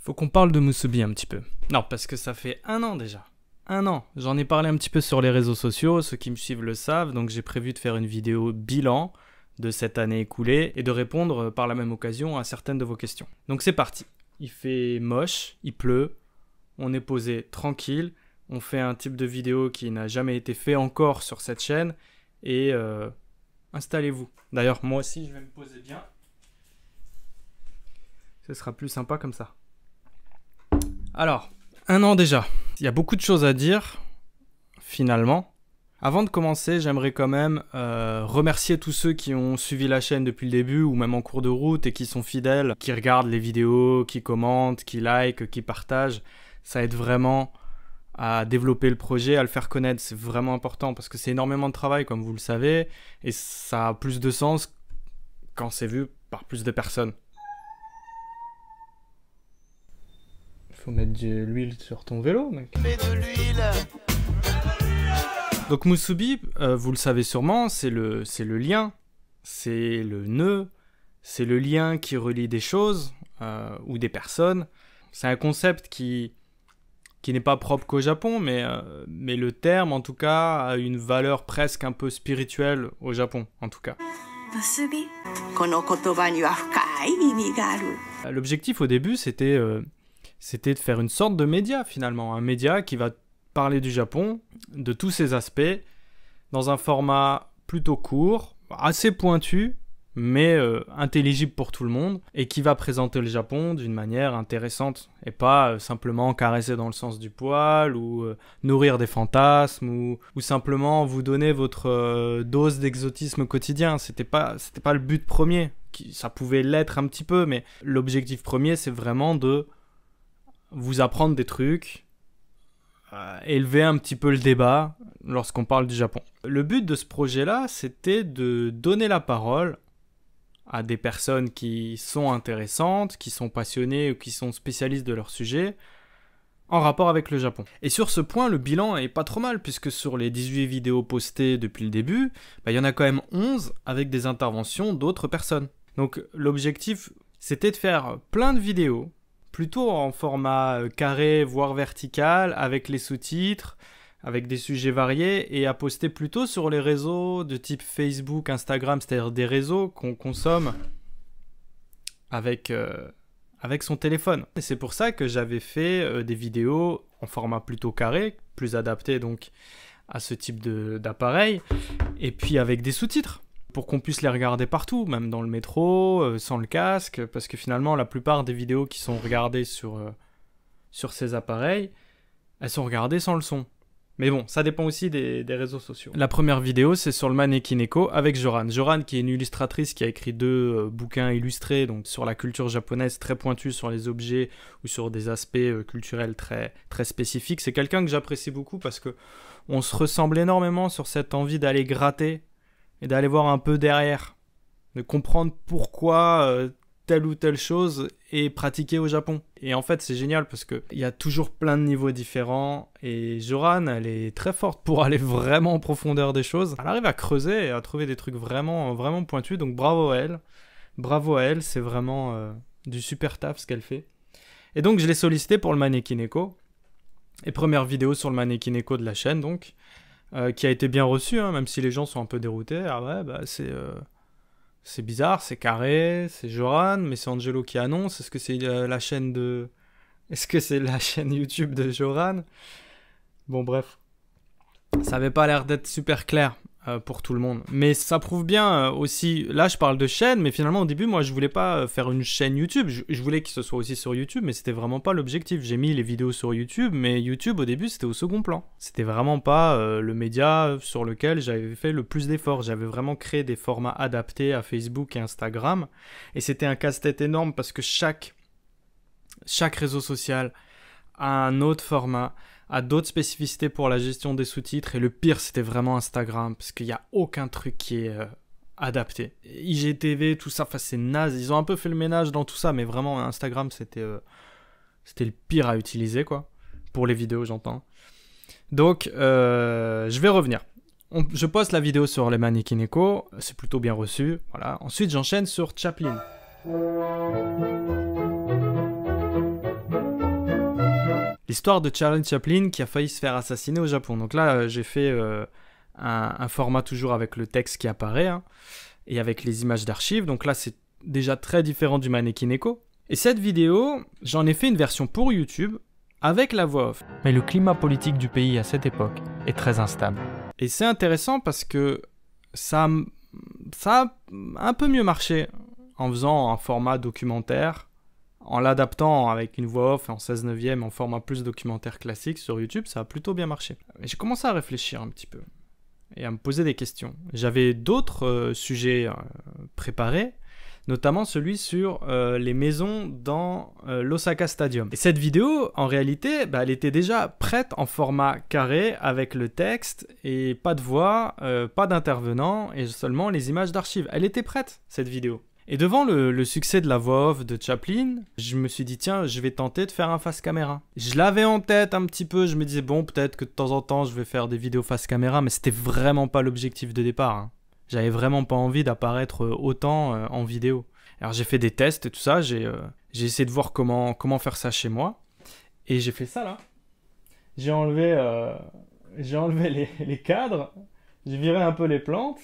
Faut qu'on parle de Musubi un petit peu. Non, parce que ça fait 1 an déjà. 1 an. J'en ai parlé un petit peu sur les réseaux sociaux, ceux qui me suivent le savent, donc j'ai prévu de faire une vidéo bilan de cette année écoulée et de répondre par la même occasion à certaines de vos questions. Donc c'est parti. Il fait moche, il pleut, on est posé tranquille, on fait un type de vidéo qui n'a jamais été fait encore sur cette chaîne et installez-vous. D'ailleurs, moi aussi, je vais me poser bien. Ce sera plus sympa comme ça. Alors, 1 an déjà. Il y a beaucoup de choses à dire, finalement. Avant de commencer, j'aimerais quand même remercier tous ceux qui ont suivi la chaîne depuis le début ou même en cours de route et qui sont fidèles, qui regardent les vidéos, qui commentent, qui likent, qui partagent. Ça aide vraiment à développer le projet, à le faire connaître. C'est vraiment important parce que c'est énormément de travail, comme vous le savez, et ça a plus de sens quand c'est vu par plus de personnes. Faut mettre de l'huile sur ton vélo, mec. Mets de l'huile. Donc Musubi, vous le savez sûrement, c'est le lien, c'est le nœud, c'est le lien qui relie des choses ou des personnes. C'est un concept qui n'est pas propre qu'au Japon, mais le terme en tout cas a une valeur presque un peu spirituelle au Japon, en tout cas. L'objectif au début c'était de faire une sorte de média finalement, un média qui va parler du Japon, de tous ses aspects, dans un format plutôt court, assez pointu, mais intelligible pour tout le monde, et qui va présenter le Japon d'une manière intéressante, et pas simplement caresser dans le sens du poil, ou nourrir des fantasmes, ou simplement vous donner votre dose d'exotisme quotidien. C'était pas le but premier, ça pouvait l'être un petit peu, mais l'objectif premier, c'est vraiment de vous apprendre des trucs, élever un petit peu le débat lorsqu'on parle du Japon. Le but de ce projet-là, c'était de donner la parole à des personnes qui sont intéressantes, qui sont passionnées ou qui sont spécialistes de leur sujet, en rapport avec le Japon. Et sur ce point, le bilan est pas trop mal, puisque sur les 18 vidéos postées depuis le début, il y en a quand même 11 avec des interventions d'autres personnes. Donc l'objectif, c'était de faire plein de vidéos, plutôt en format carré, voire vertical, avec les sous-titres, avec des sujets variés, et à poster plutôt sur les réseaux de type Facebook, Instagram, c'est-à-dire des réseaux qu'on consomme avec son téléphone. Et c'est pour ça que j'avais fait des vidéos en format plutôt carré, plus adapté donc à ce type d'appareil, et puis avec des sous-titres, pour qu'on puisse les regarder partout, même dans le métro, sans le casque, parce que finalement, la plupart des vidéos qui sont regardées sur ces appareils, elles sont regardées sans le son. Mais bon, ça dépend aussi des réseaux sociaux. La première vidéo, c'est sur le Maneki Neko avec Joran. Joran, qui est une illustratrice qui a écrit 2 bouquins illustrés, donc sur la culture japonaise, très pointus sur les objets ou sur des aspects culturels très, très spécifiques. C'est quelqu'un que j'apprécie beaucoup parce que on se ressemble énormément sur cette envie d'aller gratter et d'aller voir un peu derrière, de comprendre pourquoi telle ou telle chose est pratiquée au Japon. Et en fait, c'est génial parce qu'il y a toujours plein de niveaux différents, et Joran, elle est très forte pour aller vraiment en profondeur des choses. Elle arrive à creuser et à trouver des trucs vraiment, vraiment pointus, donc bravo à elle. Bravo à elle, c'est vraiment du super taf ce qu'elle fait. Et donc, je l'ai sollicité pour le Maneki Neko, et première vidéo sur le Maneki Neko de la chaîne, donc, qui a été bien reçu, hein, même si les gens sont un peu déroutés. Ah ouais, bah c'est bizarre, c'est carré, c'est Joran, mais c'est Angelo qui annonce. Est-ce que c'est la chaîne de... Est-ce que c'est la chaîne YouTube de Joran? Bon, bref. Ça avait pas l'air d'être super clair pour tout le monde. Mais ça prouve bien aussi... Là, je parle de chaîne, mais finalement, au début, moi, je voulais pas faire une chaîne YouTube. Je voulais que ce soit aussi sur YouTube, mais c'était vraiment pas l'objectif. J'ai mis les vidéos sur YouTube, mais YouTube, au début, c'était au second plan. C'était vraiment pas le média sur lequel j'avais fait le plus d'efforts. J'avais vraiment créé des formats adaptés à Facebook et Instagram. Et c'était un casse-tête énorme parce que chaque réseau social a un autre format, a d'autres spécificités pour la gestion des sous-titres, et le pire c'était vraiment Instagram, parce qu'il n'y a aucun truc qui est adapté. IGTV, tout ça, c'est naze, ils ont un peu fait le ménage dans tout ça, mais vraiment Instagram c'était le pire à utiliser, quoi, pour les vidéos j'entends. Donc je vais revenir. Je poste la vidéo sur les Maneki Neko, c'est plutôt bien reçu, voilà. Ensuite j'enchaîne sur Chaplin. l'histoire de Charlie Chaplin qui a failli se faire assassiner au Japon. Donc là, j'ai fait un format toujours avec le texte qui apparaît hein, et avec les images d'archives. Donc là, c'est déjà très différent du Mannequin Echo. Et cette vidéo, j'en ai fait une version pour YouTube avec la voix off. Mais le climat politique du pays à cette époque est très instable. Et c'est intéressant parce que ça a un peu mieux marché en faisant un format documentaire, en l'adaptant avec une voix off en 16/9 en format plus documentaire classique sur YouTube, ça a plutôt bien marché. Et j'ai commencé à réfléchir un petit peu et à me poser des questions. J'avais d'autres sujets préparés, notamment celui sur les maisons dans l'Osaka Stadium. Et cette vidéo, en réalité, elle était déjà prête en format carré avec le texte et pas de voix, pas d'intervenant et seulement les images d'archives. Elle était prête, cette vidéo. Et devant le succès de la voix off de Chaplin, je me suis dit tiens, je vais tenter de faire un face caméra. Je l'avais en tête un petit peu, je me disais bon, peut-être que de temps en temps, je vais faire des vidéos face caméra, mais c'était vraiment pas l'objectif de départ. Hein. J'avais vraiment pas envie d'apparaître autant en vidéo. Alors j'ai fait des tests et tout ça, j'ai essayé de voir comment faire ça chez moi. Et j'ai fait ça là. J'ai enlevé les cadres, j'ai viré un peu les plantes.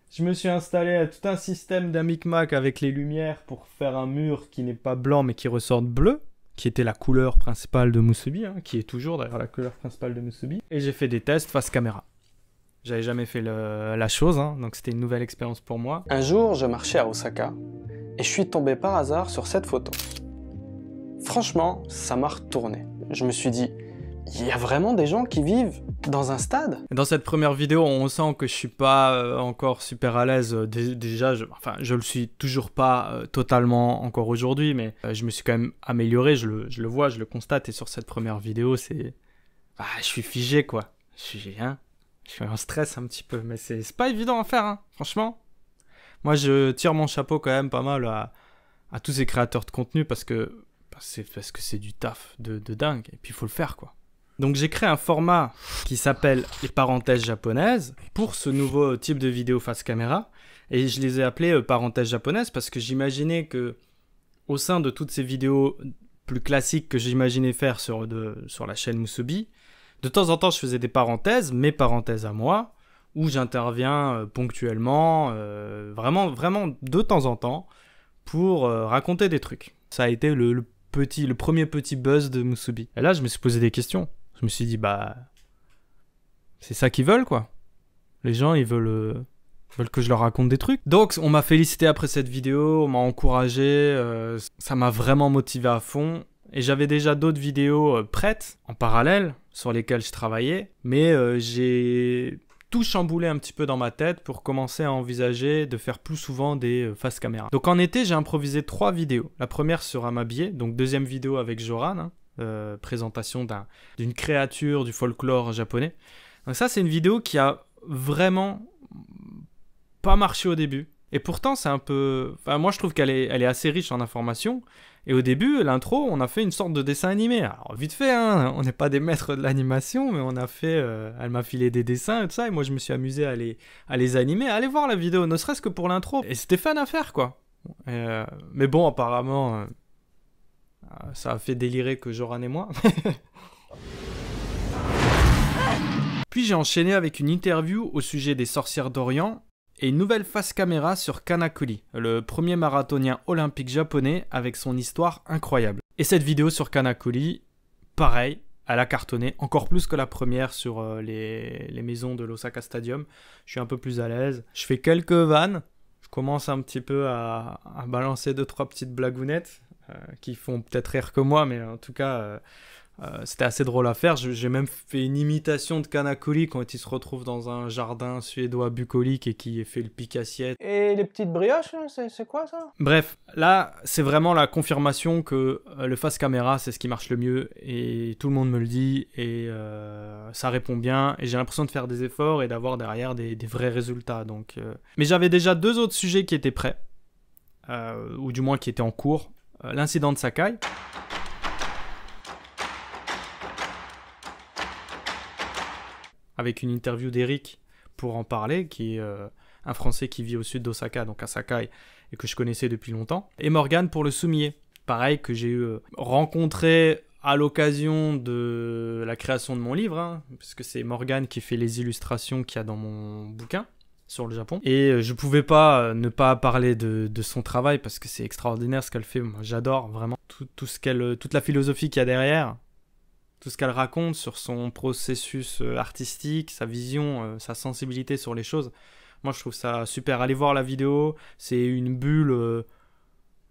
Je me suis installé tout un système d'un micmac avec les lumières pour faire un mur qui n'est pas blanc mais qui ressorte bleu, qui était la couleur principale de Musubi, hein, qui est toujours d'ailleurs la couleur principale de Musubi. Et j'ai fait des tests face caméra. J'avais jamais fait la chose, hein, donc c'était une nouvelle expérience pour moi. Un jour, je marchais à Osaka et je suis tombé par hasard sur cette photo. Franchement, ça m'a retourné. Je me suis dit, il y a vraiment des gens qui vivent dans un stade? Dans cette première vidéo, on sent que je suis pas encore super à l'aise. Déjà, je le suis toujours pas totalement encore aujourd'hui, mais je me suis quand même amélioré. Je le vois, je le constate. Et sur cette première vidéo, je suis figé quoi. Je suis en stress un petit peu, mais c'est pas évident à faire, hein, franchement. Moi, je tire mon chapeau quand même pas mal à tous ces créateurs de contenu parce que c'est du taf de dingue. Et puis, il faut le faire, quoi. Donc, j'ai créé un format qui s'appelle les parenthèses japonaises pour ce nouveau type de vidéo face caméra. Et je les ai appelées parenthèses japonaises parce que j'imaginais que au sein de toutes ces vidéos plus classiques que j'imaginais faire sur la chaîne Musubi, de temps en temps, je faisais des parenthèses, mes parenthèses à moi, où j'interviens ponctuellement, vraiment de temps en temps, pour raconter des trucs. Ça a été le premier petit buzz de Musubi. Et là, je me suis posé des questions. Je me suis dit, c'est ça qu'ils veulent, quoi. Les gens, ils veulent que je leur raconte des trucs. Donc, on m'a félicité après cette vidéo, on m'a encouragé, ça m'a vraiment motivé à fond. Et j'avais déjà d'autres vidéos prêtes, en parallèle, sur lesquelles je travaillais. Mais j'ai tout chamboulé un petit peu dans ma tête pour commencer à envisager de faire plus souvent des face caméra. Donc en été, j'ai improvisé 3 vidéos. La première sera m'habiller, donc deuxième vidéo avec Joran, hein, présentation d'une créature du folklore japonais. Donc ça, c'est une vidéo qui a vraiment pas marché au début. Et pourtant, c'est un peu... Enfin, moi, je trouve qu'elle est assez riche en informations. Et au début, l'intro, on a fait une sorte de dessin animé. Alors, vite fait, hein, on n'est pas des maîtres de l'animation, mais on a fait... elle m'a filé des dessins et tout ça, et moi, je me suis amusé à les animer. Allez voir la vidéo, ne serait-ce que pour l'intro. Et c'était fun à faire, quoi. Mais bon, apparemment, ça a fait délirer que Joran et moi. Puis j'ai enchaîné avec une interview au sujet des sorcières d'Orient, et une nouvelle face caméra sur Kanakuri, le premier marathonien olympique japonais avec son histoire incroyable. Et cette vidéo sur Kanakuri, pareil, elle a cartonné, encore plus que la première sur les maisons de l'Osaka Stadium. Je suis un peu plus à l'aise. Je fais quelques vannes, je commence un petit peu à balancer 2-3 petites blagounettes qui font peut-être rire que moi, mais en tout cas... c'était assez drôle à faire. J'ai même fait une imitation de Kanakuri quand il se retrouve dans un jardin suédois bucolique et qui fait le pique-assiette. Et les petites brioches, c'est quoi ça? Bref, là, c'est vraiment la confirmation que le face caméra, c'est ce qui marche le mieux et tout le monde me le dit et ça répond bien et j'ai l'impression de faire des efforts et d'avoir derrière des vrais résultats. Donc, mais j'avais déjà 2 autres sujets qui étaient prêts, ou du moins qui étaient en cours. L'incident de Sakai. Avec une interview d'Eric pour en parler, qui est un Français qui vit au sud d'Osaka, donc à Sakai, et que je connaissais depuis longtemps. Et Morgane pour le soumier, pareil, que j'ai rencontré à l'occasion de la création de mon livre, hein, puisque c'est Morgane qui fait les illustrations qu'il y a dans mon bouquin sur le Japon. Et je pouvais pas ne pas parler de son travail parce que c'est extraordinaire ce qu'elle fait. Moi, j'adore vraiment toute la philosophie qu'il y a derrière, tout ce qu'elle raconte sur son processus artistique, sa vision, sa sensibilité sur les choses. Moi, je trouve ça super. Allez voir la vidéo, c'est une bulle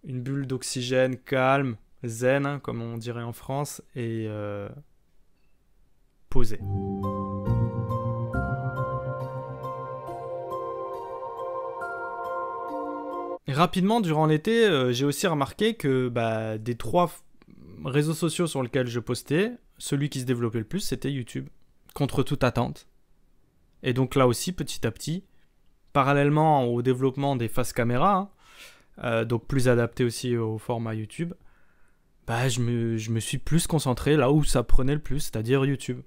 d'oxygène calme, zen, hein, comme on dirait en France, et posée. Et rapidement, durant l'été, j'ai aussi remarqué que des 3 réseaux sociaux sur lesquels je postais, celui qui se développait le plus, c'était YouTube, contre toute attente. Et donc là aussi, petit à petit, parallèlement au développement des faces caméra, donc plus adapté aussi au format YouTube, je me suis plus concentré là où ça prenait le plus, c'est-à-dire YouTube.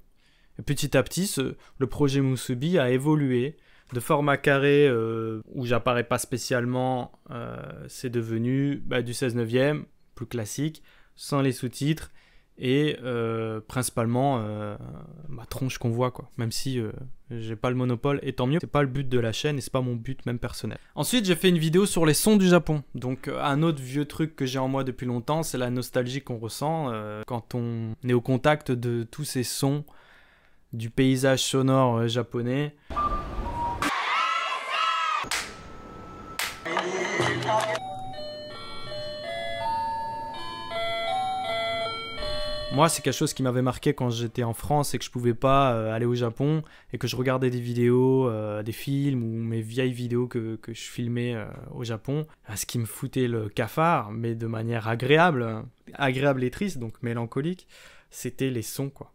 Et petit à petit, le projet Musubi a évolué. De format carré où j'apparais pas spécialement, c'est devenu du 16/9, plus classique, sans les sous-titres et principalement ma tronche qu'on voit, quoi. Même si j'ai pas le monopole, et tant mieux, c'est pas le but de la chaîne et c'est pas mon but même personnel. Ensuite, j'ai fait une vidéo sur les sons du Japon. Donc un autre vieux truc que j'ai en moi depuis longtemps, c'est la nostalgie qu'on ressent quand on est au contact de tous ces sons du paysage sonore japonais. Moi, c'est quelque chose qui m'avait marqué quand j'étais en France et que je pouvais pas aller au Japon et que je regardais des vidéos, des films ou mes vieilles vidéos que je filmais au Japon. Ce qui me foutait le cafard, mais de manière agréable et triste, donc mélancolique, c'était les sons, quoi.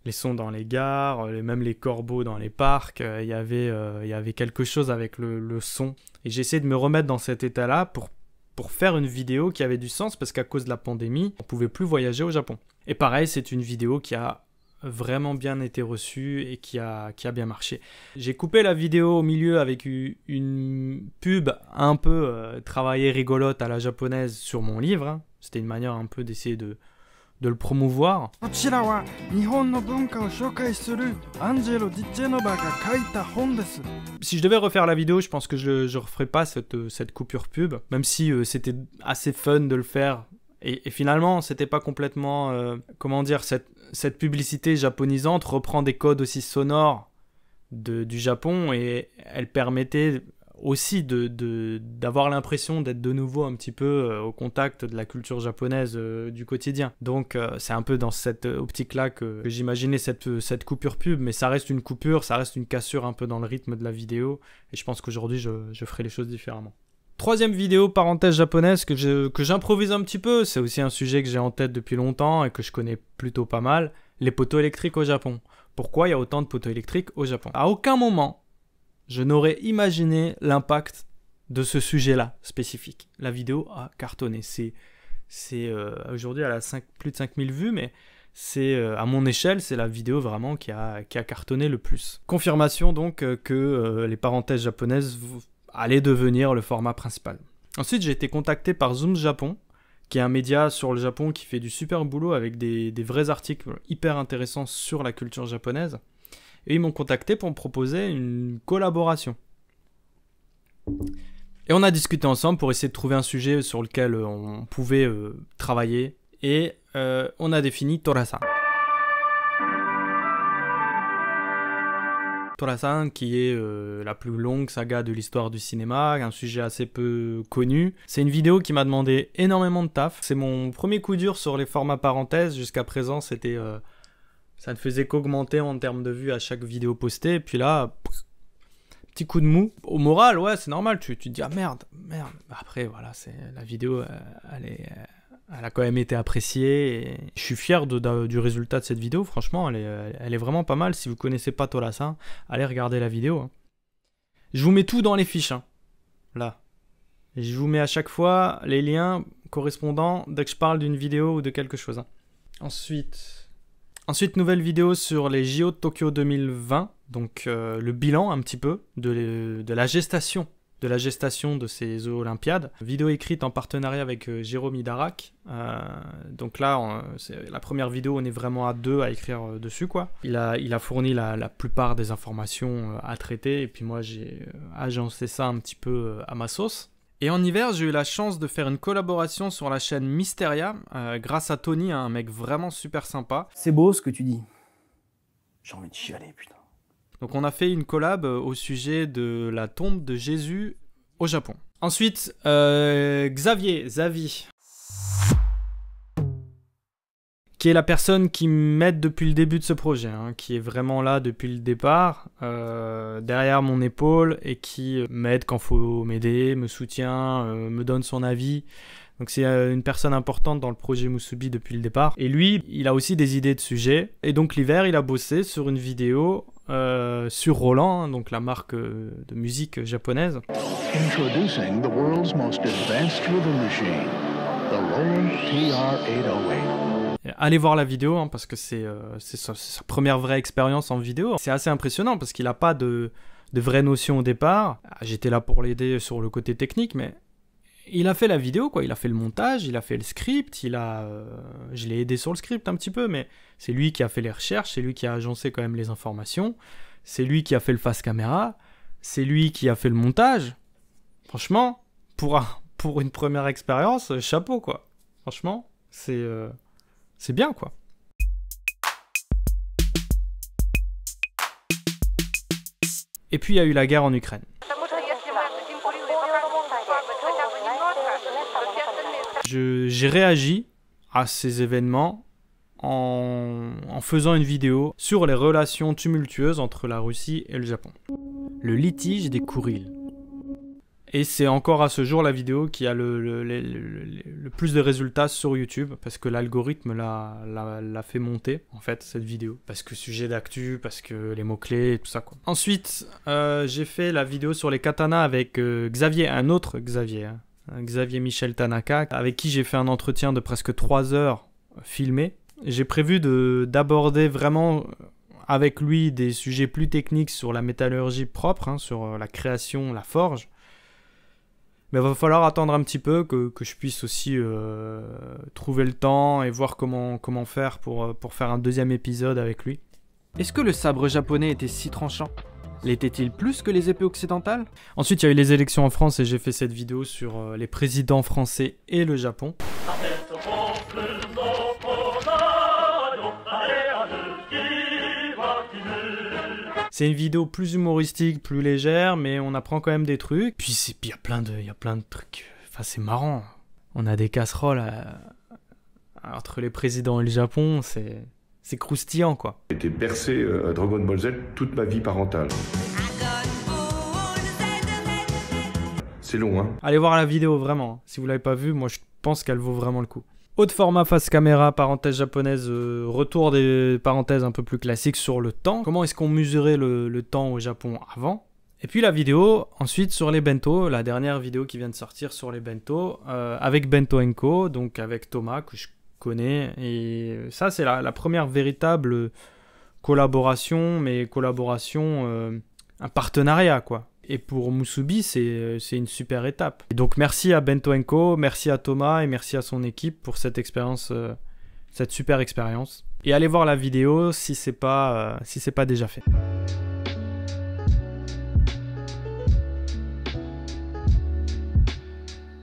Les sons dans les gares, même les corbeaux dans les parcs, il y avait quelque chose avec le son. Et j'ai essayé de me remettre dans cet état-là pour faire une vidéo qui avait du sens, parce qu'à cause de la pandémie, on ne pouvait plus voyager au Japon. Et pareil, c'est une vidéo qui a vraiment bien été reçue et qui a bien marché. J'ai coupé la vidéo au milieu avec une pub un peu travaillée, rigolote à la japonaise sur mon livre, hein. C'était une manière un peu d'essayer de le promouvoir. Si je devais refaire la vidéo, je pense que je ne referais pas cette coupure pub, même si c'était assez fun de le faire. Et finalement, c'était pas complètement... comment dire, cette publicité japonisante reprend des codes aussi sonores du Japon et elle permettait aussi d'avoir l'impression d'être de nouveau un petit peu au contact de la culture japonaise du quotidien. Donc c'est un peu dans cette optique-là que j'imaginais cette coupure pub, mais ça reste une coupure, ça reste une cassure un peu dans le rythme de la vidéo, et je pense qu'aujourd'hui je ferai les choses différemment. Troisième vidéo, parenthèse japonaise, que j'improvise un petit peu, c'est aussi un sujet que j'ai en tête depuis longtemps et que je connais plutôt pas mal, les poteaux électriques au Japon. Pourquoi il y a autant de poteaux électriques au Japon? À aucun moment, je n'aurais imaginé l'impact de ce sujet-là spécifique. La vidéo a cartonné. Aujourd'hui, elle a plus de 5000 vues, mais à mon échelle, c'est la vidéo vraiment qui a cartonné le plus. Confirmation donc que les parenthèses japonaises allaient devenir le format principal. Ensuite, j'ai été contacté par Zoom Japon, qui est un média sur le Japon qui fait du super boulot avec des vrais articles hyper intéressants sur la culture japonaise. Et ils m'ont contacté pour me proposer une collaboration. Et on a discuté ensemble pour essayer de trouver un sujet sur lequel on pouvait travailler. Et on a défini Tora-san. Tora-san, qui est la plus longue saga de l'histoire du cinéma, un sujet assez peu connu. C'est une vidéo qui m'a demandé énormément de taf. C'est mon premier coup dur sur les formats parenthèses. Jusqu'à présent, c'était... ça ne faisait qu'augmenter en termes de vues à chaque vidéo postée. Et puis là, petit coup de mou. Au moral, ouais, c'est normal. Tu te dis, ah merde. Après, voilà, la vidéo, elle a quand même été appréciée. Et je suis fier du résultat de cette vidéo. Franchement, elle est vraiment pas mal. Si vous ne connaissez pas Tora-san, allez regarder la vidéo. Hein. Je vous mets tout dans les fiches. Hein. Là. Et je vous mets à chaque fois les liens correspondants dès que je parle d'une vidéo ou de quelque chose. Hein. Ensuite, nouvelle vidéo sur les JO de Tokyo 2020, donc le bilan un petit peu de la gestation de la gestation de ces Jeux Olympiades. Vidéo écrite en partenariat avec Jérôme Idarak. Donc là, c'est la première vidéo, on est vraiment à deux à écrire dessus, quoi. Il a fourni la plupart des informations à traiter, et puis moi j'ai agencé ça un petit peu à ma sauce. Et en hiver, j'ai eu la chance de faire une collaboration sur la chaîne Mysteria, grâce à Tony, un mec vraiment super sympa. C'est beau ce que tu dis. J'ai envie de chialer, putain. Donc on a fait une collab au sujet de la tombe de Jésus au Japon. Ensuite, Xavi, qui est la personne qui m'aide depuis le début de ce projet, hein, qui est vraiment là depuis le départ, derrière mon épaule, et qui m'aide quand faut m'aider, me soutient, me donne son avis. Donc c'est une personne importante dans le projet Musubi depuis le départ. Et lui, il a aussi des idées de sujets. Et donc l'hiver, il a bossé sur une vidéo sur Roland, hein, donc la marque de musique japonaise. Introducing the world's most advanced rhythm machine, the Roland TR-808. Allez voir la vidéo, hein, parce que c'est sa première vraie expérience en vidéo. C'est assez impressionnant parce qu'il n'a pas de vraies notions au départ. J'étais là pour l'aider sur le côté technique, mais il a fait la vidéo, quoi. Il a fait le montage, il a fait le script, je l'ai aidé sur le script un petit peu, mais c'est lui qui a fait les recherches, c'est lui qui a agencé quand même les informations, c'est lui qui a fait le face caméra, c'est lui qui a fait le montage. Franchement, pour une première expérience, chapeau, quoi. Franchement, c'est bien, quoi. Et puis il y a eu la guerre en Ukraine. J'ai réagi à ces événements en faisant une vidéo sur les relations tumultueuses entre la Russie et le Japon. Le litige des Kourils. Et c'est encore à ce jour la vidéo qui a le plus de résultats sur YouTube, parce que l'algorithme l'a fait monter, en fait, cette vidéo. Parce que sujet d'actu, parce que les mots-clés et tout ça, quoi. Ensuite, j'ai fait la vidéo sur les katanas avec Xavier, un autre Xavier, hein. Xavier Michel Tanaka, avec qui j'ai fait un entretien de presque 3 heures filmé. J'ai prévu d'aborder vraiment avec lui des sujets plus techniques sur la métallurgie propre, hein, sur la création, la forge. Mais il va falloir attendre un petit peu que je puisse aussi trouver le temps et voir comment faire pour faire un deuxième épisode avec lui. Est-ce que le sabre japonais était si tranchant ? L'était-il plus que les épées occidentales ? Ensuite, il y a eu les élections en France et j'ai fait cette vidéo sur les présidents français et le Japon. C'est une vidéo plus humoristique, plus légère, mais on apprend quand même des trucs. Puis il y a plein de trucs. Enfin, c'est marrant. On a des casseroles entre les présidents et le Japon, c'est croustillant, quoi. J'ai été bercé à Dragon Ball Z toute ma vie parentale. C'est long, hein. Allez voir la vidéo, vraiment. Si vous l'avez pas vue, moi je pense qu'elle vaut vraiment le coup. Haut de format face caméra, parenthèse japonaise, retour des parenthèses un peu plus classiques sur le temps. Comment est-ce qu'on mesurait le temps au Japon avant ? Et puis la vidéo, ensuite sur les bento, la dernière vidéo qui vient de sortir sur les bento, avec Bento & Co, donc avec Thomas, que je connais. Et ça, c'est la première véritable collaboration, mais collaboration, un partenariat, quoi. Et pour Musubi, c'est une super étape. Et donc merci à Bento & Co, merci à Thomas et merci à son équipe pour cette expérience, cette super expérience. Et allez voir la vidéo si c'est pas déjà fait.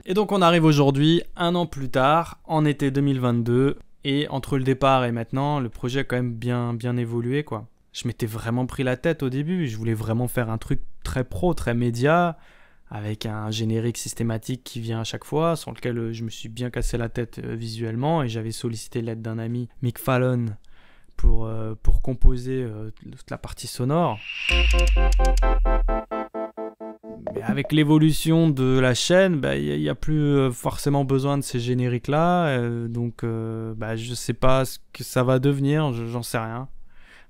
Et donc on arrive aujourd'hui, 1 an plus tard, en été 2022. Et entre le départ et maintenant, le projet a quand même bien évolué, quoi. Je m'étais vraiment pris la tête au début, je voulais vraiment faire un truc très pro, très média, avec un générique systématique qui vient à chaque fois, sur lequel je me suis bien cassé la tête visuellement, et j'avais sollicité l'aide d'un ami, Mick Fallon, pour composer toute la partie sonore. Mais avec l'évolution de la chaîne, il n'y a plus forcément besoin de ces génériques-là, donc je sais pas ce que ça va devenir, j'en sais rien.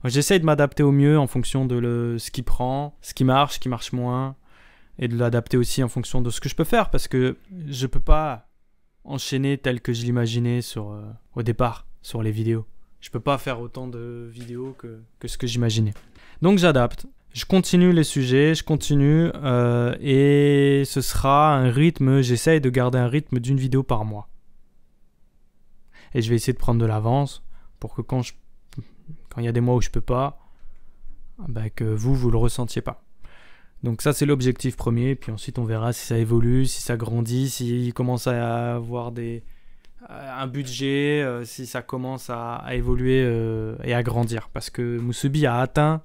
J'essaye de m'adapter au mieux en fonction de ce qui prend, ce qui marche moins, et de l'adapter aussi en fonction de ce que je peux faire, parce que je peux pas enchaîner tel que je l'imaginais au départ sur les vidéos. Je peux pas faire autant de vidéos que ce que j'imaginais. Donc j'adapte. Je continue les sujets, je continue, et ce sera un rythme, j'essaye de garder un rythme d'une vidéo par mois. Et je vais essayer de prendre de l'avance pour que quand il y a des mois où je peux pas, bah que vous le ressentiez pas. Donc ça c'est l'objectif premier, puis ensuite on verra si ça évolue, si ça grandit, s'il commence à avoir un budget, si ça commence à évoluer et à grandir. Parce que Musubi a atteint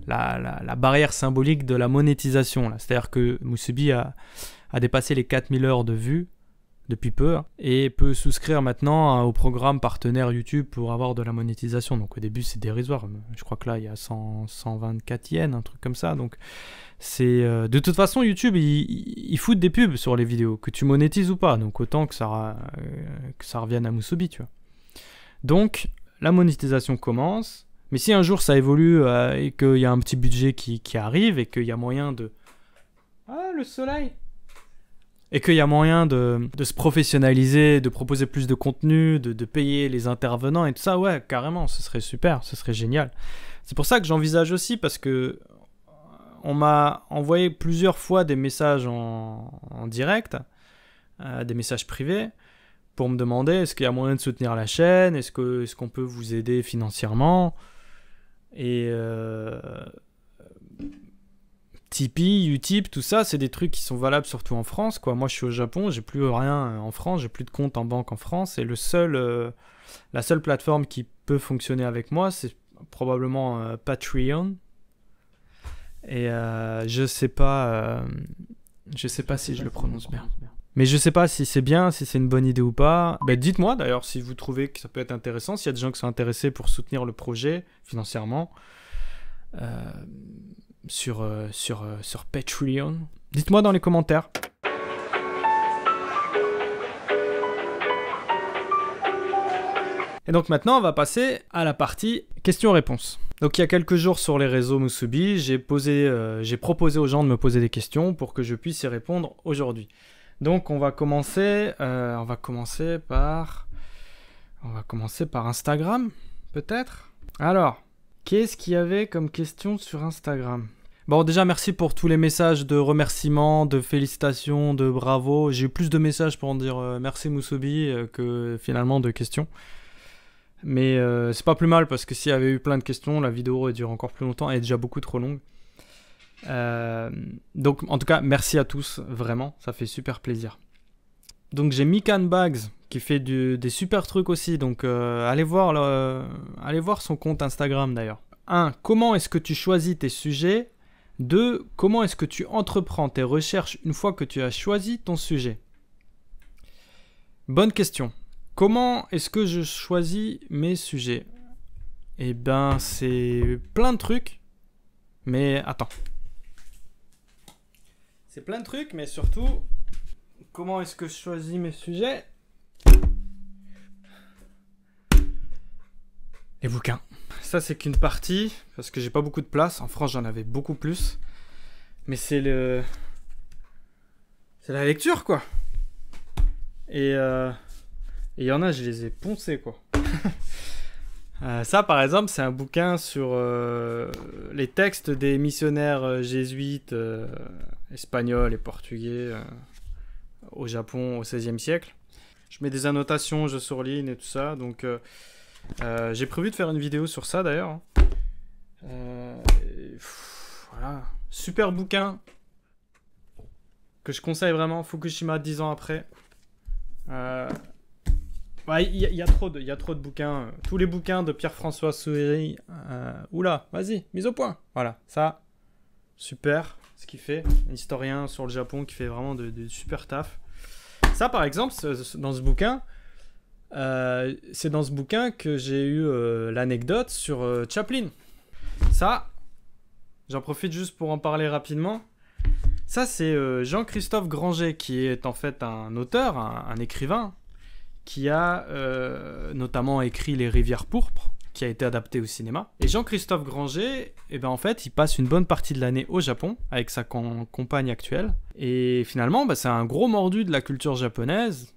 la barrière symbolique de la monétisation. C'est-à-dire que Musubi a dépassé les 4000 heures de vues depuis peu et peut souscrire maintenant au programme partenaire YouTube pour avoir de la monétisation. Donc au début c'est dérisoire. Je crois que là il y a 124 yens, un truc comme ça. Donc c'est de toute façon YouTube il fout des pubs sur les vidéos, que tu monétises ou pas. Donc autant que ça revienne à Musubi, tu vois. Donc la monétisation commence. Mais si un jour ça évolue et qu'il y a un petit budget qui arrive et qu'il y a moyen de... Ah, le soleil! Et qu'il y a moyen de se professionnaliser, de proposer plus de contenu, de payer les intervenants et tout ça, ouais, carrément, ce serait super, ce serait génial. C'est pour ça que j'envisage aussi, parce que on m'a envoyé plusieurs fois des messages en direct, des messages privés, pour me demander est-ce qu'il y a moyen de soutenir la chaîne, est-ce qu'on peut vous aider financièrement. Et Tipeee, Utip, tout ça, c'est des trucs qui sont valables surtout en France, quoi. Moi, je suis au Japon, j'ai plus rien en France, j'ai plus de compte en banque en France, et la seule plateforme qui peut fonctionner avec moi, c'est probablement Patreon. Et je sais pas si je le prononce bien. Mais je sais pas si c'est bien, si c'est une bonne idée ou pas. Ben, dites-moi d'ailleurs si vous trouvez que ça peut être intéressant, s'il y a des gens qui sont intéressés pour soutenir le projet financièrement sur Patreon. Dites-moi dans les commentaires. Et donc maintenant, on va passer à la partie questions-réponses. Donc il y a quelques jours sur les réseaux Musubi, j'ai proposé aux gens de me poser des questions pour que je puisse y répondre aujourd'hui. Donc on va commencer par Instagram, peut-être. Alors, qu'est-ce qu'il y avait comme question sur Instagram? Bon, déjà merci pour tous les messages de remerciements, de félicitations, de bravo. J'ai eu plus de messages pour en dire merci Musubi que finalement de questions. Mais c'est pas plus mal parce que s'il y avait eu plein de questions, la vidéo aurait duré encore plus longtemps. Elle est déjà beaucoup trop longue. Donc en tout cas merci à tous, vraiment ça fait super plaisir. Donc j'ai Mikan Bags qui fait des super trucs aussi, donc allez voir son compte Instagram d'ailleurs. 1. Comment est-ce que tu choisis tes sujets? 2. Comment est-ce que tu entreprends tes recherches une fois que tu as choisi ton sujet? Bonne question. Comment est-ce que je choisis mes sujets? Eh ben c'est plein de trucs, mais attends. C'est plein de trucs, mais surtout, comment est-ce que je choisis mes sujets? Les bouquins. Ça, c'est qu'une partie, parce que j'ai pas beaucoup de place. En France, j'en avais beaucoup plus. Mais c'est la lecture, quoi. Et il y en a, je les ai poncés, quoi. Ça, par exemple, c'est un bouquin sur les textes des missionnaires jésuites espagnols et portugais au Japon au XVIe siècle. Je mets des annotations, je surligne et tout ça. Donc, j'ai prévu de faire une vidéo sur ça, d'ailleurs. Voilà. Super bouquin que je conseille vraiment. Fukushima 10 ans après. Ouais, il y a trop de bouquins. Tous les bouquins de Pierre-François Souhéry. Oula, vas-y, mise au point. Voilà, ça, super, ce qu'il fait. Un historien sur le Japon qui fait vraiment de super taf. Ça, par exemple, dans ce bouquin, c'est dans ce bouquin que j'ai eu l'anecdote sur Chaplin. Ça, j'en profite juste pour en parler rapidement. Ça, c'est Jean-Christophe Granger, qui est en fait un auteur, un écrivain, qui a notamment écrit Les Rivières pourpres, qui a été adapté au cinéma. Et Jean-Christophe Granger, eh ben en fait, il passe une bonne partie de l'année au Japon avec sa compagne actuelle. Et finalement, c'est un gros mordu de la culture japonaise.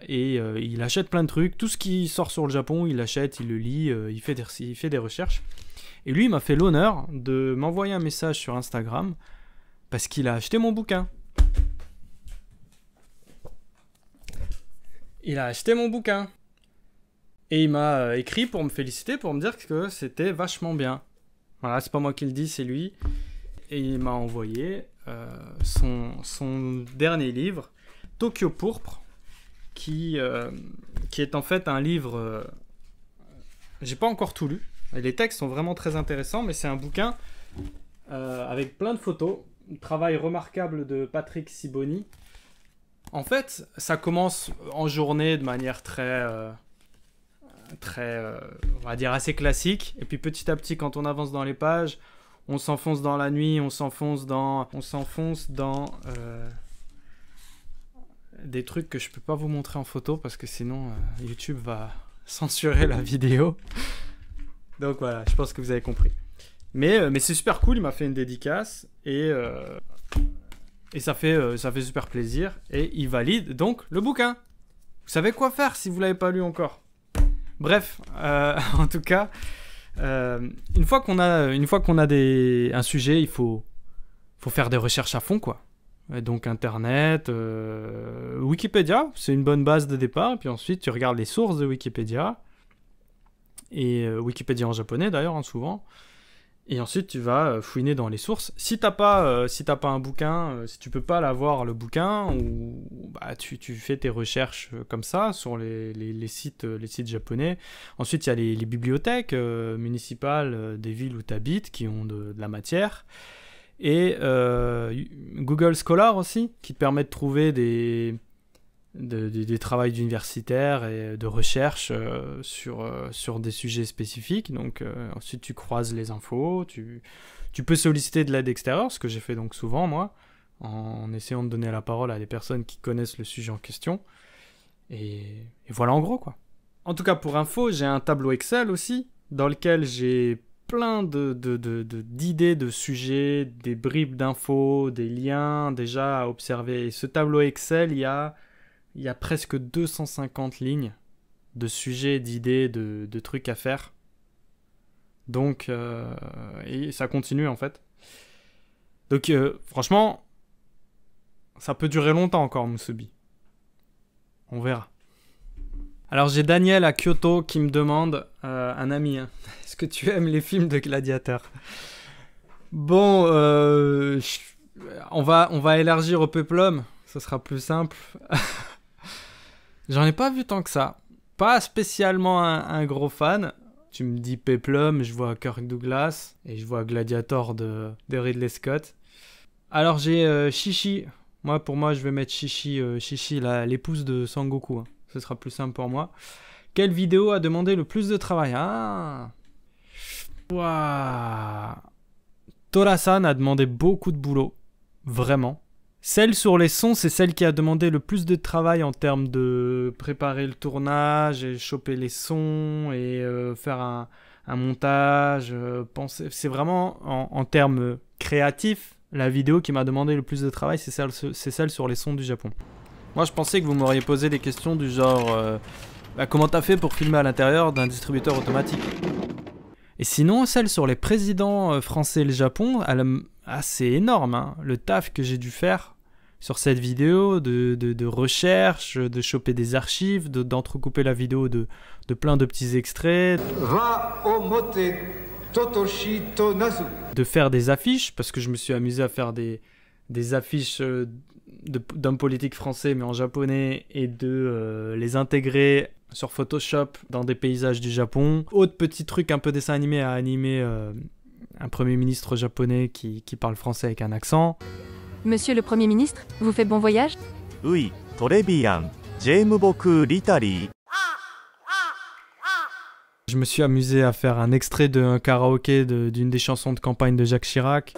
Il achète plein de trucs. Tout ce qui sort sur le Japon, il l'achète, il le lit, il fait des recherches. Et lui, il m'a fait l'honneur de m'envoyer un message sur Instagram parce qu'il a acheté mon bouquin. Il a acheté mon bouquin. Et il m'a écrit pour me féliciter, pour me dire que c'était vachement bien. Voilà, c'est pas moi qui le dis, c'est lui. Et il m'a envoyé son dernier livre, Tokyo Pourpre, qui est en fait un livre... j'ai pas encore tout lu. Et les textes sont vraiment très intéressants, mais c'est un bouquin avec plein de photos. Un travail remarquable de Patrick Siboni. En fait, ça commence en journée de manière très, on va dire assez classique. Et puis petit à petit, quand on avance dans les pages, on s'enfonce dans la nuit, on s'enfonce dans des trucs que je peux pas vous montrer en photo parce que sinon YouTube va censurer la vidéo. Donc voilà, je pense que vous avez compris. Mais c'est super cool, il m'a fait une dédicace et ça fait super plaisir. Et il valide donc le bouquin. Vous savez quoi faire si vous l'avez pas lu encore. Bref, en tout cas, une fois qu'on a un sujet, il faut faire des recherches à fond, quoi. Et donc Internet, Wikipédia, c'est une bonne base de départ. Et puis ensuite, tu regardes les sources de Wikipédia. Et Wikipédia en japonais d'ailleurs, hein, souvent. Et ensuite, tu vas fouiner dans les sources. Si t'as pas un bouquin, si tu peux pas l'avoir le bouquin, ou bah, tu fais tes recherches comme ça sur les sites japonais. Ensuite, il y a les bibliothèques municipales des villes où tu habites qui ont de la matière. Et Google Scholar aussi, qui te permet de trouver des travaux d'universitaires et de recherche sur des sujets spécifiques. Donc ensuite tu croises les infos, tu peux solliciter de l'aide extérieure, ce que j'ai fait donc souvent moi, en essayant de donner la parole à des personnes qui connaissent le sujet en question. Et voilà en gros quoi. En tout cas pour info, j'ai un tableau Excel aussi, dans lequel j'ai plein d'idées de sujets, des bribes d'infos, des liens déjà à observer. Et ce tableau Excel, il y a presque 250 lignes de sujets, d'idées, de trucs à faire. Donc, et ça continue en fait. Donc, franchement, ça peut durer longtemps encore, Musubi. On verra. Alors, j'ai Daniel à Kyoto qui me demande, un ami, hein, est-ce que tu aimes les films de gladiateurs? Bon, on va élargir au peplum, ça sera plus simple. J'en ai pas vu tant que ça. Pas spécialement un gros fan. Tu me dis Peplum, je vois Kirk Douglas et je vois Gladiator de Ridley Scott. Alors j'ai Shishi. Pour moi, je vais mettre Shishi, l'épouse de Sangoku. Hein. Ce sera plus simple pour moi. Quelle vidéo a demandé le plus de travail? Ah, waouh. Tora-san a demandé beaucoup de boulot. Vraiment. Celle sur les sons, c'est celle qui a demandé le plus de travail en termes de préparer le tournage, et choper les sons, et faire un montage, penser. C'est vraiment, en termes créatifs, la vidéo qui m'a demandé le plus de travail, c'est celle sur les sons du Japon. Moi, je pensais que vous m'auriez posé des questions du genre comment t'as fait pour filmer à l'intérieur d'un distributeur automatique? Et sinon, celle sur les présidents français et le Japon, c'est énorme, hein, le taf que j'ai dû faire sur cette vidéo, de recherche, de choper des archives, d'entrecouper la vidéo de plein de petits extraits, de faire des affiches, parce que je me suis amusé à faire des affiches d'hommes politiques français mais en japonais, et de les intégrer sur Photoshop dans des paysages du Japon. Autre petit truc un peu dessin animé à animer un Premier ministre japonais qui parle français avec un accent. Monsieur le Premier ministre, vous faites bon voyage? Oui, très bien. J'aime beaucoup l'Italie. Je me suis amusé à faire un extrait d'un karaoké d'une des chansons de campagne de Jacques Chirac.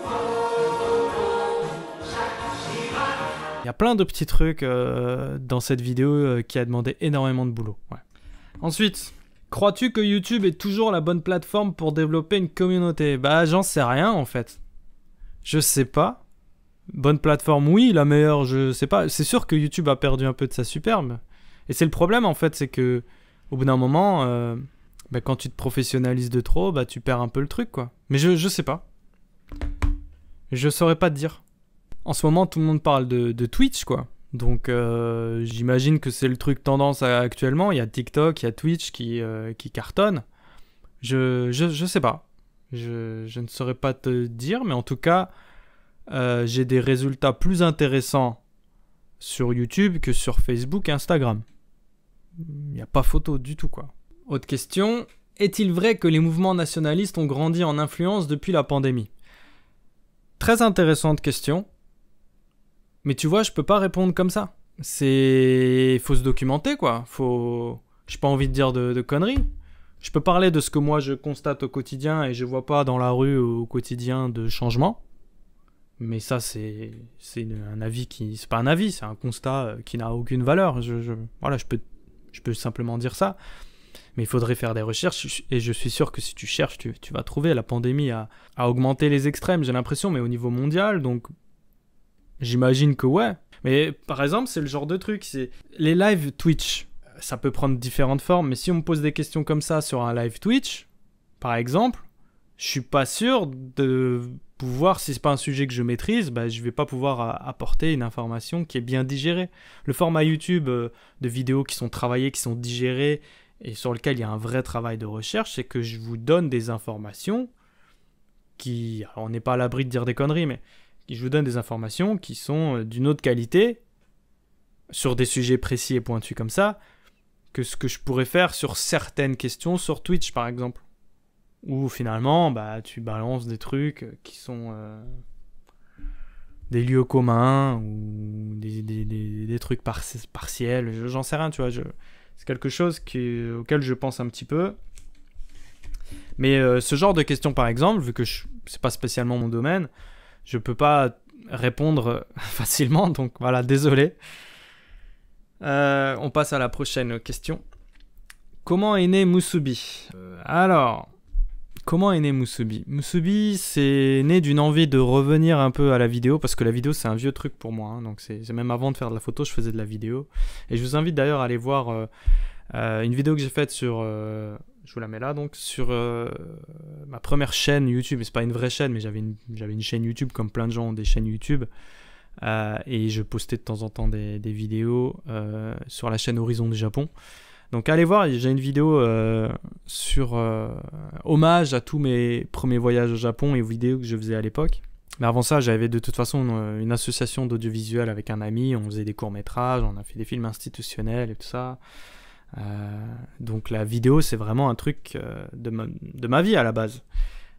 Il y a plein de petits trucs dans cette vidéo qui a demandé énormément de boulot. Ouais. Ensuite, crois-tu que YouTube est toujours la bonne plateforme pour développer une communauté? Bah, j'en sais rien en fait. Je sais pas. Bonne plateforme, oui. La meilleure, je sais pas. C'est sûr que YouTube a perdu un peu de sa superbe. Et c'est le problème en fait, c'est que au bout d'un moment, bah, quand tu te professionnalises de trop, bah, tu perds un peu le truc, quoi. Mais je sais pas. Je saurais pas te dire. En ce moment, tout le monde parle de Twitch, quoi. Donc, j'imagine que c'est le truc tendance actuellement. Il y a TikTok, il y a Twitch qui cartonne. Je sais pas. Je ne saurais pas te dire, mais en tout cas, j'ai des résultats plus intéressants sur YouTube que sur Facebook et Instagram. Il n'y a pas photo du tout, quoi. Autre question. Est-il vrai que les mouvements nationalistes ont grandi en influence depuis la pandémie? Très intéressante question. Mais tu vois, je peux pas répondre comme ça. Faut se documenter, quoi. J'ai pas envie de dire de conneries. Je peux parler de ce que moi je constate au quotidien et je vois pas dans la rue au quotidien de changement. Mais ça, c'est un avis qui... C'est pas un avis, c'est un constat qui n'a aucune valeur. Voilà, je peux simplement dire ça. Mais il faudrait faire des recherches et je suis sûr que si tu cherches, tu vas trouver. La pandémie a augmenté les extrêmes, j'ai l'impression, mais au niveau mondial, donc j'imagine que ouais. Mais par exemple, c'est le genre de truc, c'est les lives Twitch, ça peut prendre différentes formes, mais si on me pose des questions comme ça sur un live Twitch, par exemple, je suis pas sûr de pouvoir, si c'est pas un sujet que je maîtrise, bah, je vais pas pouvoir apporter une information qui est bien digérée. Le format YouTube de vidéos qui sont travaillées, qui sont digérées, et sur lequel il y a un vrai travail de recherche, c'est que je vous donne des informations qui... Alors on n'est pas à l'abri de dire des conneries, mais je vous donne des informations qui sont d'une autre qualité, sur des sujets précis et pointus comme ça, que ce que je pourrais faire sur certaines questions sur Twitch, par exemple. Où finalement, bah, tu balances des trucs qui sont des lieux communs, ou des trucs partiels, j'en sais rien, tu vois, c'est quelque chose auquel je pense un petit peu. Mais ce genre de questions, par exemple, vu que c'est pas spécialement mon domaine, je peux pas répondre facilement, donc voilà, désolé. On passe à la prochaine question. Comment est né Musubi? Alors, comment est né Musubi? Musubi, c'est né d'une envie de revenir un peu à la vidéo, parce que la vidéo, c'est un vieux truc pour moi. Hein, donc c'est même avant de faire de la photo, je faisais de la vidéo. Et je vous invite d'ailleurs à aller voir une vidéo que j'ai faite sur... je vous la mets là, donc, sur ma première chaîne YouTube. C'est pas une vraie chaîne, mais j'avais une chaîne YouTube, comme plein de gens ont des chaînes YouTube. Et je postais de temps en temps des vidéos sur la chaîne Horizon du Japon. Donc allez voir, j'ai une vidéo sur hommage à tous mes premiers voyages au Japon et aux vidéos que je faisais à l'époque. Mais avant ça, j'avais de toute façon une association d'audiovisuel avec un ami, on faisait des courts-métrages, on a fait des films institutionnels et tout ça. Donc la vidéo, c'est vraiment un truc de ma vie à la base.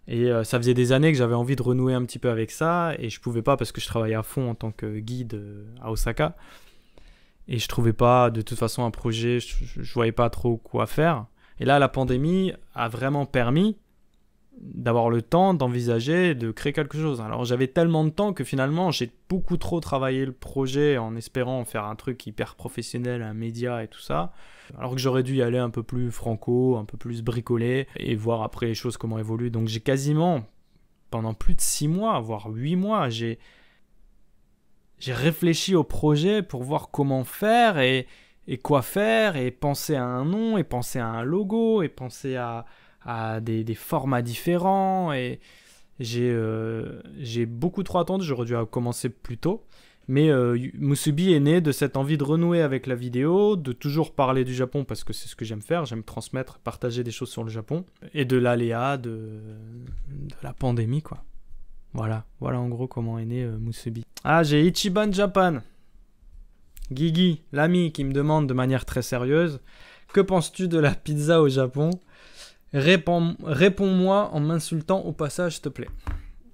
Et ça faisait des années que j'avais envie de renouer un petit peu avec ça, et je pouvais pas parce que je travaillais à fond en tant que guide à Osaka. Et je trouvais pas, de toute façon, un projet, je voyais pas trop quoi faire. Et là, la pandémie a vraiment permis d'avoir le temps d'envisager de créer quelque chose. Alors j'avais tellement de temps que finalement, j'ai beaucoup trop travaillé le projet en espérant faire un truc hyper professionnel, un média et tout ça. Alors que j'aurais dû y aller un peu plus franco, un peu plus bricolé, et voir après les choses comment évoluent. Donc j'ai quasiment, pendant plus de 6 mois, voire 8 mois, j'ai réfléchi au projet pour voir comment faire et quoi faire, et penser à un nom, et penser à un logo, et penser à des formats différents. Et j'ai beaucoup trop attendu, j'aurais dû commencer plus tôt. Mais Musubi est né de cette envie de renouer avec la vidéo, de toujours parler du Japon parce que c'est ce que j'aime faire, j'aime transmettre, partager des choses sur le Japon, et de l'aléa de la pandémie, quoi. Voilà en gros comment est né Musubi. Ah, j'ai Ichiban Japan, Guigui, l'ami, qui me demande de manière très sérieuse: que penses-tu de la pizza au Japon? Réponds-moi en m'insultant au passage, s'il te plaît.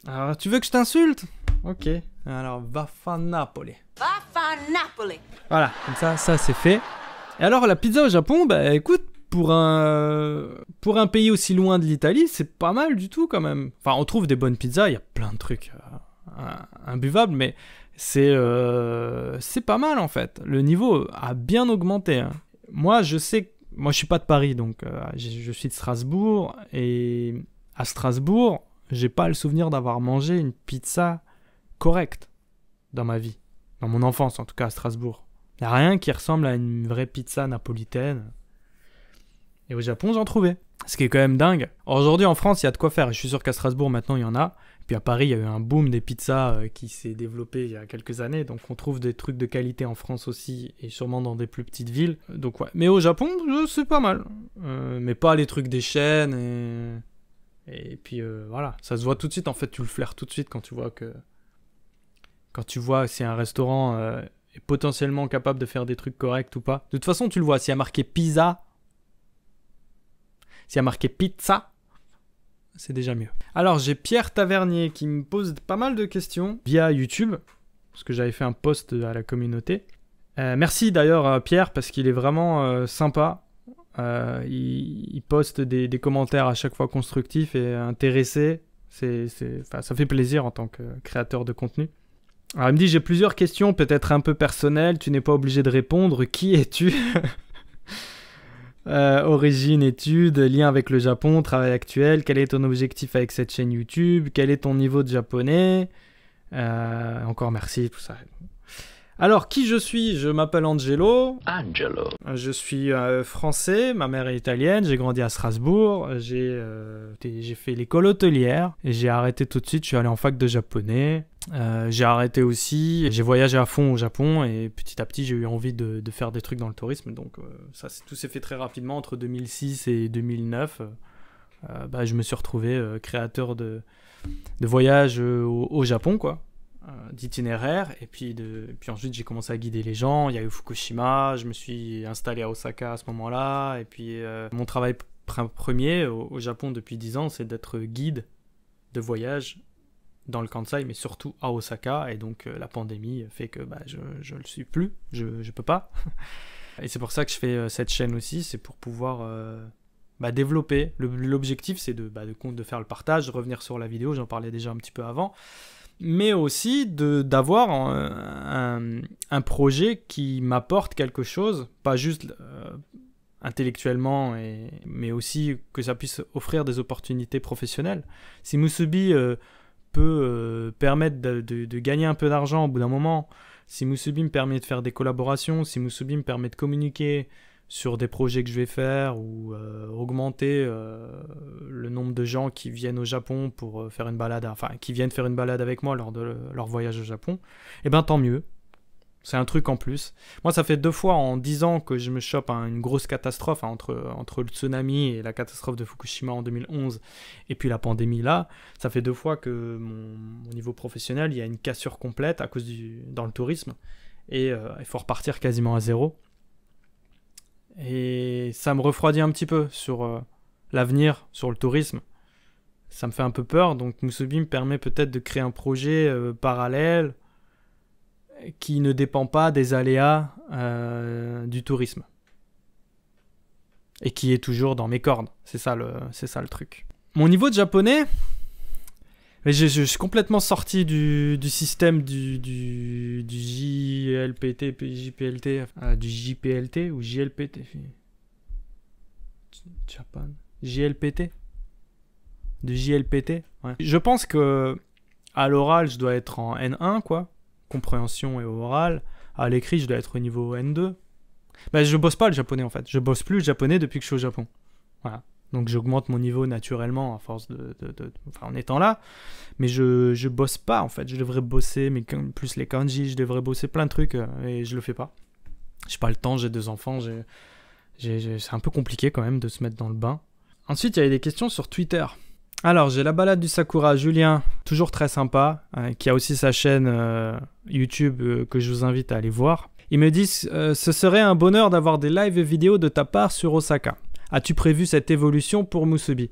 Alors, tu veux que je t'insulte? Ok. Alors, Vafa Napoli. Vafa Napoli. Voilà, comme ça c'est fait. Et alors, la pizza au Japon, bah écoute, pour un pays aussi loin de l'Italie, c'est pas mal du tout quand même. Enfin, on trouve des bonnes pizzas, il y a plein de trucs imbuvables, mais c'est pas mal en fait. Le niveau a bien augmenté. Hein. Moi, je suis pas de Paris, donc je suis de Strasbourg, et à Strasbourg, j'ai pas le souvenir d'avoir mangé une pizza correcte dans ma vie, dans mon enfance en tout cas à Strasbourg. Il n'y a rien qui ressemble à une vraie pizza napolitaine. Et au Japon, j'en trouvais. Ce qui est quand même dingue. Aujourd'hui en France, il y a de quoi faire. Je suis sûr qu'à Strasbourg maintenant il y en a. Puis à Paris, il y a eu un boom des pizzas qui s'est développé il y a quelques années. Donc on trouve des trucs de qualité en France aussi et sûrement dans des plus petites villes. Donc ouais. Mais au Japon, c'est pas mal. Mais pas les trucs des chaînes et puis voilà. Ça se voit tout de suite. En fait, tu le flaires tout de suite quand tu vois que si un restaurant est potentiellement capable de faire des trucs corrects ou pas. De toute façon, tu le vois. S'il y a marqué pizza, s'il y a marqué pizza, c'est déjà mieux. Alors, j'ai Pierre Tavernier qui me pose pas mal de questions via YouTube, parce que j'avais fait un post à la communauté. Merci d'ailleurs à Pierre, parce qu'il est vraiment sympa. Il poste des commentaires à chaque fois constructifs et intéressés. Ça fait plaisir en tant que créateur de contenu. Alors, il me dit, j'ai plusieurs questions, peut-être un peu personnelles, tu n'es pas obligé de répondre. Qui es-tu? Origine, études, lien avec le Japon, travail actuel, quel est ton objectif avec cette chaîne YouTube, quel est ton niveau de japonais, encore merci, tout ça. Alors, qui je suis? Je m'appelle Angelo. Je suis français, ma mère est italienne, j'ai grandi à Strasbourg, j'ai fait l'école hôtelière, et j'ai arrêté tout de suite, je suis allé en fac de japonais. J'ai arrêté aussi, j'ai voyagé à fond au Japon et petit à petit j'ai eu envie de faire des trucs dans le tourisme, donc tout s'est fait très rapidement entre 2006 et 2009. Je me suis retrouvé créateur de voyages au Japon, quoi, d'itinéraires, et puis ensuite j'ai commencé à guider les gens. Il y a eu Fukushima, je me suis installé à Osaka à ce moment-là, et puis mon travail premier au Japon depuis 10 ans, c'est d'être guide de voyage dans le Kansai, mais surtout à Osaka, et donc la pandémie fait que je le suis plus, je peux pas. Et c'est pour ça que je fais cette chaîne aussi, c'est pour pouvoir développer. L'objectif, c'est de faire le partage, de revenir sur la vidéo, j'en parlais déjà un petit peu avant, mais aussi d'avoir un projet qui m'apporte quelque chose, pas juste intellectuellement, mais aussi que ça puisse offrir des opportunités professionnelles. Si Musubi peut permettre de gagner un peu d'argent au bout d'un moment, si Musubi me permet de faire des collaborations, si Musubi me permet de communiquer sur des projets que je vais faire ou augmenter le nombre de gens qui viennent au Japon pour faire une balade, qui viennent faire une balade avec moi lors de leur voyage au Japon, eh ben tant mieux. C'est un truc en plus. Moi, ça fait 2 fois en 10 ans que je me chope une grosse catastrophe, entre le tsunami et la catastrophe de Fukushima en 2011 et puis la pandémie là. Ça fait 2 fois que mon niveau professionnel, il y a une cassure complète à cause dans le tourisme. Et il faut repartir quasiment à zéro. Et ça me refroidit un petit peu sur l'avenir, sur le tourisme. Ça me fait un peu peur. Donc Musubi me permet peut-être de créer un projet parallèle qui ne dépend pas des aléas du tourisme. Et qui est toujours dans mes cordes. C'est ça le truc. Mon niveau de japonais, je suis complètement sorti du système du JLPT, JPLT, du JPLT ou JLPT. Japan. JLPT. Du JLPT. Ouais. Je pense que à l'oral, je dois être en N1, quoi. Compréhension et oral. À l'écrit, je dois être au niveau N2. Je bosse pas le japonais en fait. Je bosse plus le japonais depuis que je suis au Japon. Voilà. Donc j'augmente mon niveau naturellement à force en étant là. Mais je bosse pas en fait. Je devrais bosser, mais plus les kanji, je devrais bosser plein de trucs et je le fais pas. J'ai pas le temps, j'ai 2 enfants, c'est un peu compliqué quand même de se mettre dans le bain. Ensuite, il y avait des questions sur Twitter. Alors, j'ai la balade du Sakura, Julien, toujours très sympa, qui a aussi sa chaîne YouTube que je vous invite à aller voir. Il me dit ce serait un bonheur d'avoir des live vidéo de ta part sur Osaka. As-tu prévu cette évolution pour Musubi?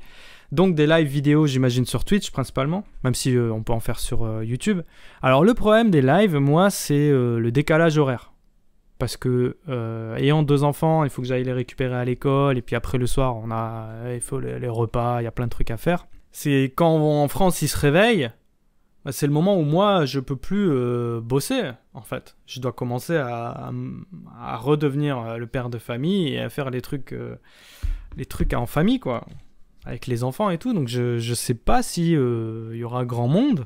Donc des live vidéo, j'imagine sur Twitch principalement, même si on peut en faire sur YouTube. Alors le problème des lives, moi, c'est le décalage horaire. Parce que ayant 2 enfants, il faut que j'aille les récupérer à l'école, et puis après le soir, il faut les repas, il y a plein de trucs à faire. C'est quand en France ils se réveillent, c'est le moment où moi je peux plus bosser en fait. Je dois commencer à redevenir le père de famille et à faire les trucs en famille quoi, avec les enfants et tout. Donc je sais pas si y aura grand monde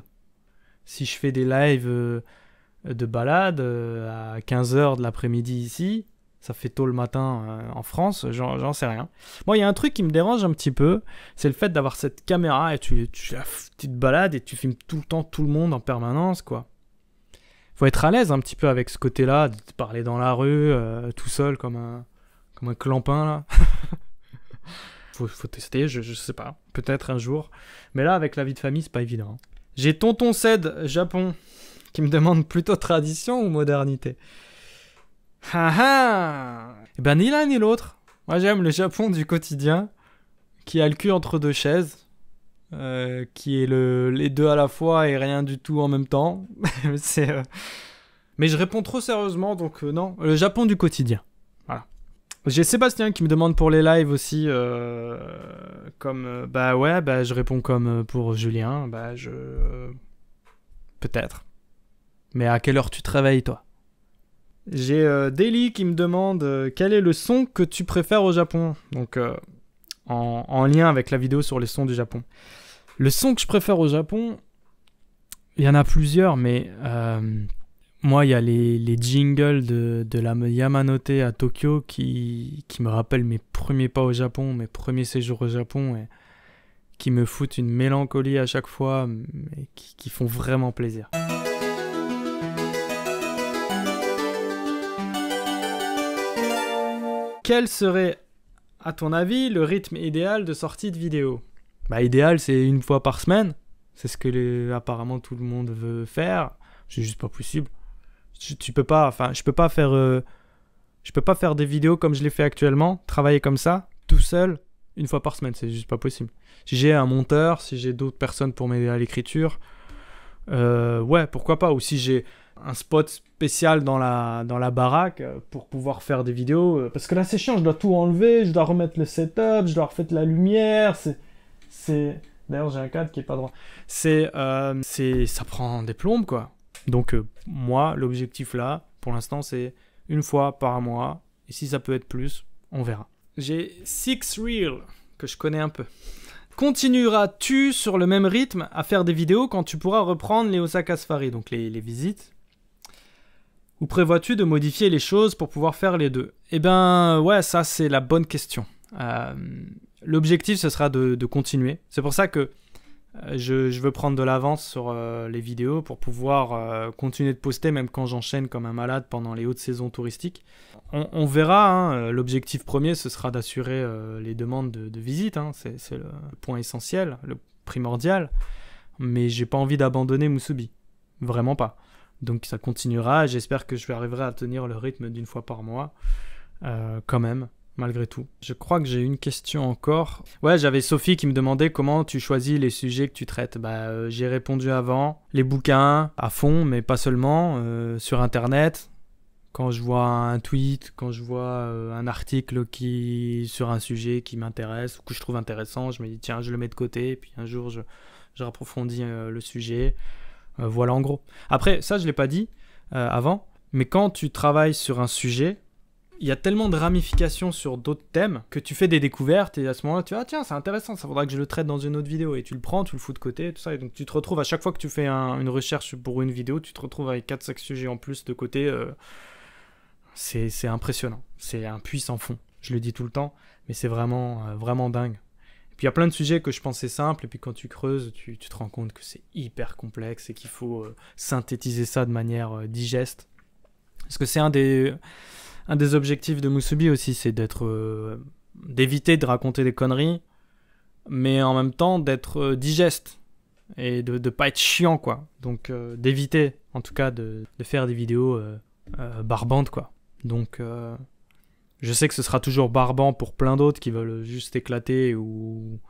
si je fais des lives de balade à 15h de l'après-midi ici. Ça fait tôt le matin en France, j'en sais rien. Moi, il y a un truc qui me dérange un petit peu, c'est le fait d'avoir cette caméra et tu te balades et tu filmes tout le temps tout le monde en permanence, quoi. Faut être à l'aise un petit peu avec ce côté-là, de te parler dans la rue, tout seul comme un clampin, là. faut tester, je sais pas. Peut-être un jour. Mais là, avec la vie de famille, c'est pas évident. J'ai Tonton Ced, Japon, qui me demande plutôt tradition ou modernité. Eh ben, ni l'un ni l'autre. Moi, j'aime le Japon du quotidien, qui a le cul entre deux chaises, qui est les deux à la fois et rien du tout en même temps. Mais je réponds trop sérieusement, donc non. Le Japon du quotidien. Voilà. J'ai Sébastien qui me demande pour les lives aussi, je réponds comme pour Julien, peut-être. Mais à quelle heure tu te réveilles, toi? J'ai Daily qui me demande quel est le son que tu préfères au Japon. Donc, en lien avec la vidéo sur les sons du Japon. Le son que je préfère au Japon, il y en a plusieurs, mais moi, il y a les jingles de la Yamanote à Tokyo qui me rappellent mes premiers pas au Japon, mes premiers séjours au Japon, et qui me foutent une mélancolie à chaque fois, mais qui font vraiment plaisir. Quel serait, à ton avis, le rythme idéal de sortie de vidéo? Idéal, c'est une fois par semaine. C'est ce que apparemment tout le monde veut faire. C'est juste pas possible. Je peux pas faire des vidéos comme je les fais actuellement, travailler comme ça, tout seul, une fois par semaine. C'est juste pas possible. Si j'ai un monteur, si j'ai d'autres personnes pour m'aider à l'écriture, ouais, pourquoi pas. Ou si j'ai un spot spécial dans la baraque pour pouvoir faire des vidéos. Parce que là, c'est chiant, je dois tout enlever, je dois remettre le setup, je dois refaire la lumière. D'ailleurs, j'ai un cadre qui est pas droit. Ça prend des plombes, quoi. Donc, moi, l'objectif là, pour l'instant, c'est une fois par mois. Et si ça peut être plus, on verra. J'ai Six Reel, que je connais un peu. Continueras-tu sur le même rythme à faire des vidéos quand tu pourras reprendre les Osaka Safari, donc les visites? Ou prévois-tu de modifier les choses pour pouvoir faire les deux? Eh ben, ouais, ça, c'est la bonne question. L'objectif, ce sera de continuer. C'est pour ça que je veux prendre de l'avance sur les vidéos pour pouvoir continuer de poster, même quand j'enchaîne comme un malade pendant les hautes saisons touristiques. On verra, hein, l'objectif premier, ce sera d'assurer les demandes de visite. Hein, c'est le point essentiel, le primordial. Mais j'ai pas envie d'abandonner Musubi. Vraiment pas. Donc ça continuera, j'espère que je arriverai à tenir le rythme d'une fois par mois, quand même, malgré tout. Je crois que j'ai une question encore. Ouais, j'avais Sophie qui me demandait comment tu choisis les sujets que tu traites. J'ai répondu avant, les bouquins à fond, mais pas seulement, sur Internet. Quand je vois un tweet, quand je vois un article sur un sujet qui m'intéresse ou que je trouve intéressant, je me dis tiens, je le mets de côté, et puis un jour je approfondis le sujet. Voilà en gros. Après, ça je l'ai pas dit avant, mais quand tu travailles sur un sujet, il y a tellement de ramifications sur d'autres thèmes que tu fais des découvertes et à ce moment-là tu dis tiens c'est intéressant, ça faudra que je le traite dans une autre vidéo et tu le prends, tu le fous de côté, tout ça, et donc tu te retrouves à chaque fois que tu fais une recherche pour une vidéo, tu te retrouves avec 4-5 sujets en plus de côté. C'est impressionnant, c'est un puits sans fond, je le dis tout le temps, mais c'est vraiment, vraiment dingue. Et puis il y a plein de sujets que je pensais simples, et puis quand tu creuses, tu te rends compte que c'est hyper complexe et qu'il faut synthétiser ça de manière digeste. Parce que c'est un des objectifs de Musubi aussi, c'est d'éviter de raconter des conneries, mais en même temps d'être digeste et de pas être chiant, quoi. Donc d'éviter, en tout cas, de faire des vidéos barbantes, quoi. Donc je sais que ce sera toujours barbant pour plein d'autres qui veulent juste éclater ou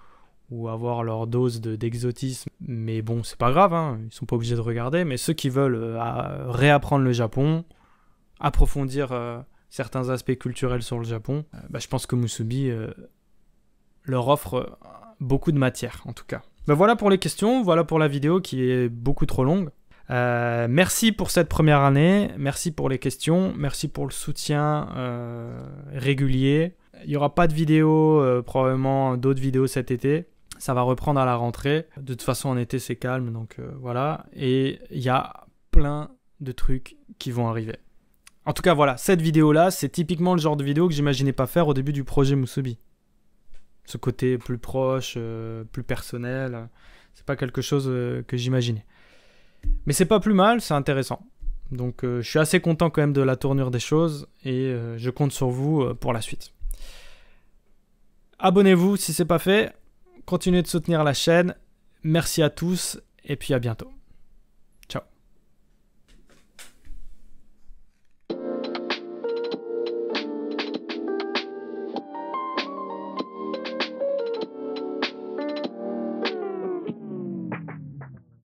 avoir leur dose d'exotisme. Mais bon, c'est pas grave, hein, ils sont pas obligés de regarder. Mais ceux qui veulent réapprendre le Japon, approfondir certains aspects culturels sur le Japon, je pense que Musubi leur offre beaucoup de matière, en tout cas. Voilà pour les questions, voilà pour la vidéo qui est beaucoup trop longue. Merci pour cette première année, merci pour les questions, merci pour le soutien régulier. Il n'y aura pas de vidéo, probablement d'autres vidéos cet été. Ça va reprendre à la rentrée. De toute façon, en été, c'est calme, donc voilà. Et il y a plein de trucs qui vont arriver. En tout cas, voilà, cette vidéo-là, c'est typiquement le genre de vidéo que j'imaginais pas faire au début du projet Musubi. Ce côté plus proche, plus personnel, c'est pas quelque chose que j'imaginais. Mais c'est pas plus mal, c'est intéressant. Donc je suis assez content quand même de la tournure des choses et je compte sur vous pour la suite. Abonnez-vous si c'est pas fait, continuez de soutenir la chaîne. Merci à tous et puis à bientôt.